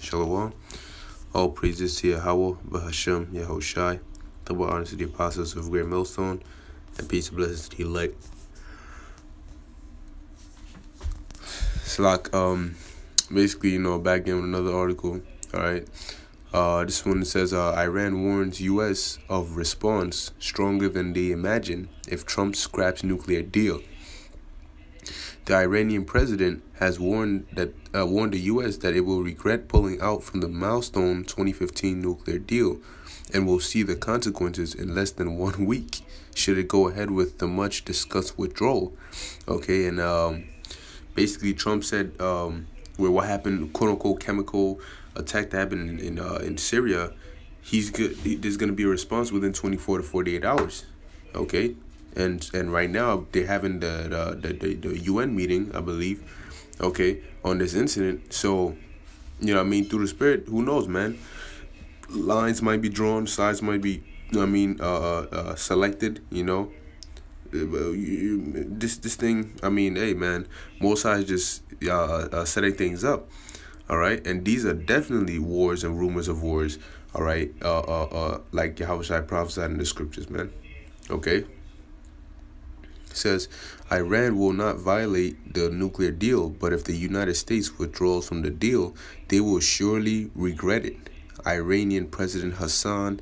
Shalom. All praises to Yahweh, Bahashem, Yahushai. Double honor to the apostles of Great Millstone, and peace and blessings to the elect. It's like, basically, back in with another article, alright? This one says, Iran warns U.S. of response stronger than they imagine if Trump scraps nuclear deal. The Iranian president has warned the U.S. that it will regret pulling out from the milestone 2015 nuclear deal and will see the consequences in less than 1 week should it go ahead with the much discussed withdrawal. Okay, and basically Trump said where what happened, quote unquote, chemical attack that happened in Syria, there's gonna be a response within 24 to 48 hours. Okay. And right now they're having the UN meeting, I believe, okay, on this incident. So, through the spirit, who knows, man? Lines might be drawn, sides might be, selected. This thing. Hey, man, most sides just setting things up. All right, and these are definitely wars and rumors of wars. All right, like Yahushua prophesied in the scriptures, man. Okay. Says Iran will not violate the nuclear deal, but if the United States withdraws from the deal, they will surely regret it. Iranian President Hassan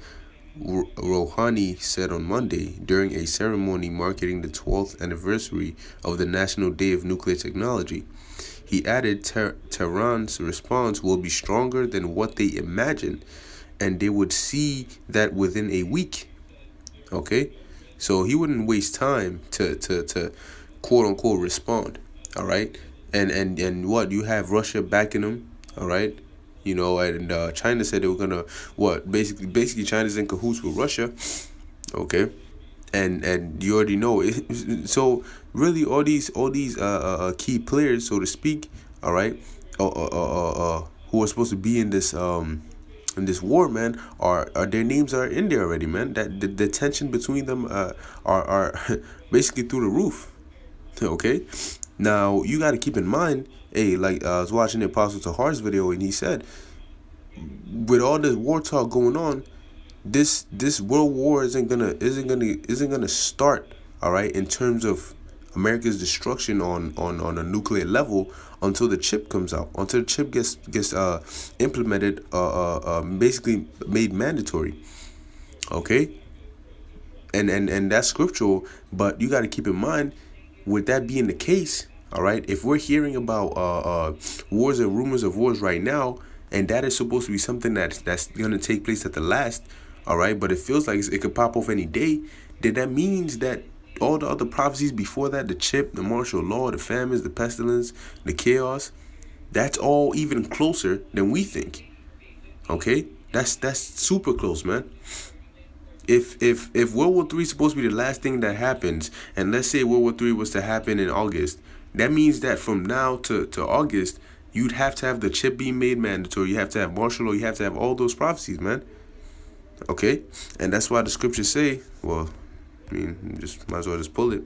Rouhani said on Monday during a ceremony marking the 12th anniversary of the National Day of Nuclear Technology. He added Tehran's response will be stronger than what they imagine, and they would see that within a week. Okay? So he wouldn't waste time to quote unquote respond. All right. And what, you have Russia backing him. All right. And China said they were gonna basically China's in cahoots with Russia. Okay. And you already know it. So really all these key players, so to speak, all right, who are supposed to be in this war, man, are their names are in there already, man. That the tension between them are basically through the roof. Okay, now you got to keep in mind, hey, like I was watching the Apostle Tahar's video, and he said, with all this war talk going on, this world war isn't gonna start, all right, in terms of America's destruction on a nuclear level until the chip comes out, until the chip gets implemented, basically made mandatory. Okay, and that's scriptural, but you got to keep in mind, with that being the case, all right, if we're hearing about wars and rumors of wars right now, and that is supposed to be something that's gonna take place at the last, all right, but it feels like it could pop off any day, then that means that all the other prophecies before that, the chip, the martial law, the famines, the pestilence, the chaos, that's all even closer than we think. Okay, that's super close, man. If World War III is supposed to be the last thing that happens, and let's say World War III was to happen in August, that means that from now to August, you'd have to have the chip being made mandatory. You have to have martial law. You have to have all those prophecies, man. Okay, and that's why the scriptures say, well, just might as well just pull it.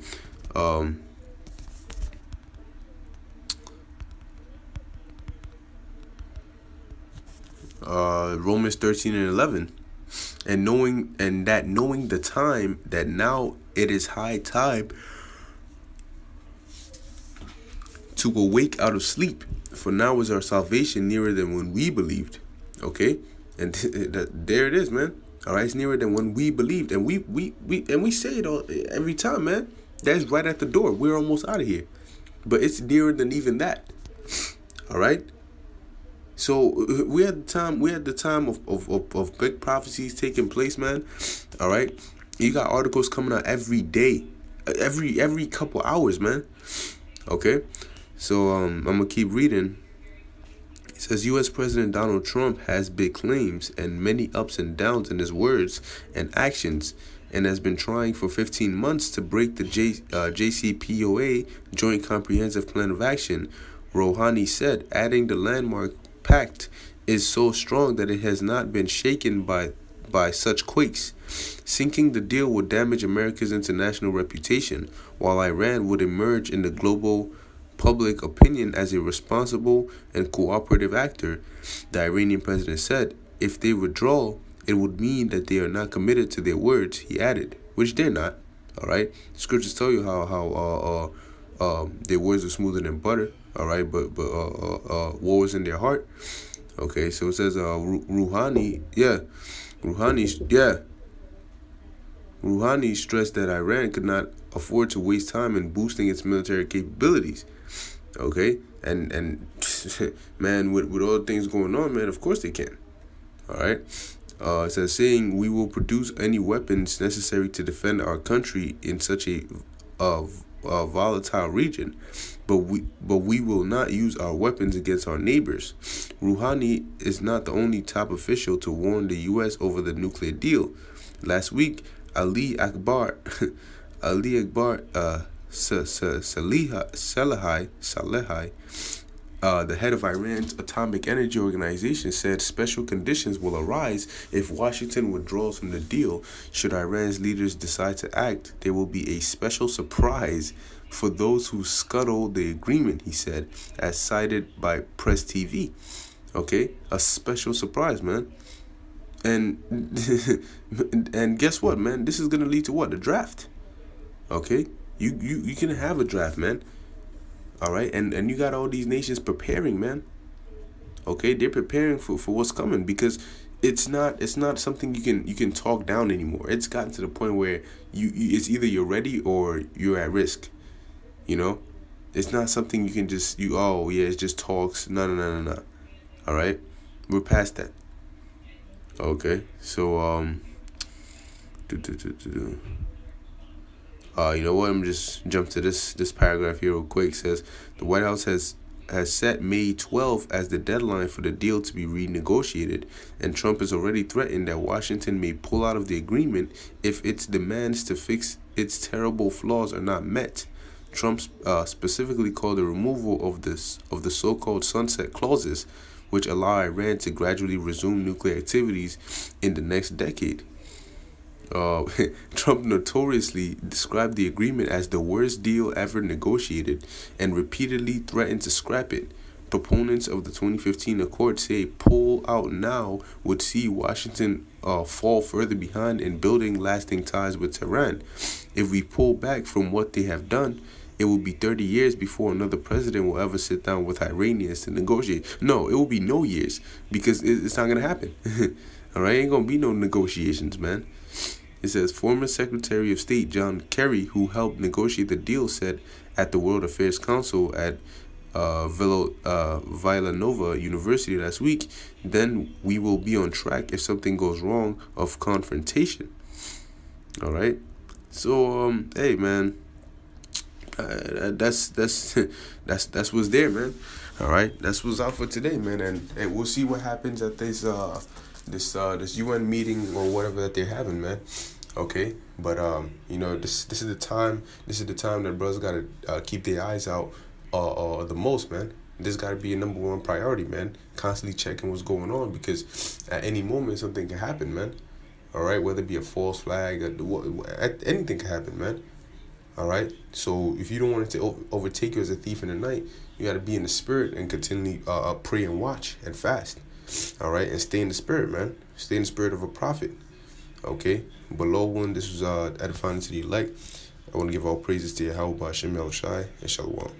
Romans 13:11, and knowing the time, that now it is high time to awake out of sleep, for now is our salvation nearer than when we believed. Okay, and there it is, man. All right, it's nearer than when we believed, and we say it all every time, man. That's right at the door. We're almost out of here, but it's nearer than even that. All right. So we had the time of big prophecies taking place, man. All right, you got articles coming out every day, every couple hours, man. Okay, so I'm gonna keep reading. It says U.S. President Donald Trump has big claims and many ups and downs in his words and actions, and has been trying for 15 months to break the JCPOA, Joint Comprehensive Plan of Action, Rouhani said, adding the landmark pact is so strong that it has not been shaken by such quakes. Sinking the deal would damage America's international reputation, while Iran would emerge in the global public opinion as a responsible and cooperative actor. The Iranian president said if they withdraw, it would mean that they are not committed to their words, he added, which they're not. All right, scriptures tell you how their words are smoother than butter. All right, but war is in their heart. Okay, so it says Rouhani, Rouhani stressed that Iran could not afford to waste time in boosting its military capabilities. Okay, and man, with all the things going on, man, of course they can. All right. It says, saying we will produce any weapons necessary to defend our country in such a volatile region, but we will not use our weapons against our neighbors. Rouhani is not the only top official to warn the U.S. over the nuclear deal. Last week, Ali Akbar Salehai, the head of Iran's Atomic Energy Organization, said special conditions will arise if Washington withdraws from the deal. Should Iran's leaders decide to act, there will be a special surprise for those who scuttle the agreement, he said, as cited by Press TV. Okay, a special surprise, man. And and guess what, man? This is gonna lead to what? A draft. Okay, you can have a draft, man. All right, and you got all these nations preparing, man. Okay, they're preparing for what's coming, because it's not something you can talk down anymore. It's gotten to the point where you it's either you're ready or you're at risk. You know, it's not something you can just oh yeah, it's just talks. No. All right, we're past that. Okay, so you know what? I'm just jump to this paragraph here real quick. It says the White House has set May 12th as the deadline for the deal to be renegotiated, and Trump has already threatened that Washington may pull out of the agreement if its demands to fix its terrible flaws are not met. Trump specifically called the removal of the so-called sunset clauses, which allow Iran to gradually resume nuclear activities in the next decade. Trump notoriously described the agreement as the worst deal ever negotiated and repeatedly threatened to scrap it. Proponents of the 2015 accord say pull out now would see Washington fall further behind in building lasting ties with Tehran. If we pull back from what they have done, it will be 30 years before another president will ever sit down with Iranians to negotiate. No, it will be no years, because it's not going to happen. All right, ain't going to be no negotiations, man. It says former Secretary of State John Kerry, who helped negotiate the deal, said at the World Affairs Council at Villanova University last week, then we will be on track if something goes wrong of confrontation. All right. So, hey, man, that's what's there, man. All right. That's what's out for today, man. And we'll see what happens at this UN meeting or whatever that they're having, man. Okay, but you know, this is the time that brothers gotta keep their eyes out the most, man. This gotta be a number one priority, man. Constantly checking what's going on, because at any moment something can happen, man. All right, whether it be a false flag, anything can happen, man. All right, so if you don't want it to overtake you as a thief in the night, you gotta be in the spirit and continually pray and watch and fast. All right, and stay in the spirit, man. Stay in the spirit of a prophet. Okay, below one, this was edifying to the elect. I want to give all praises to Yahweh Hashem El Shai and Shalom.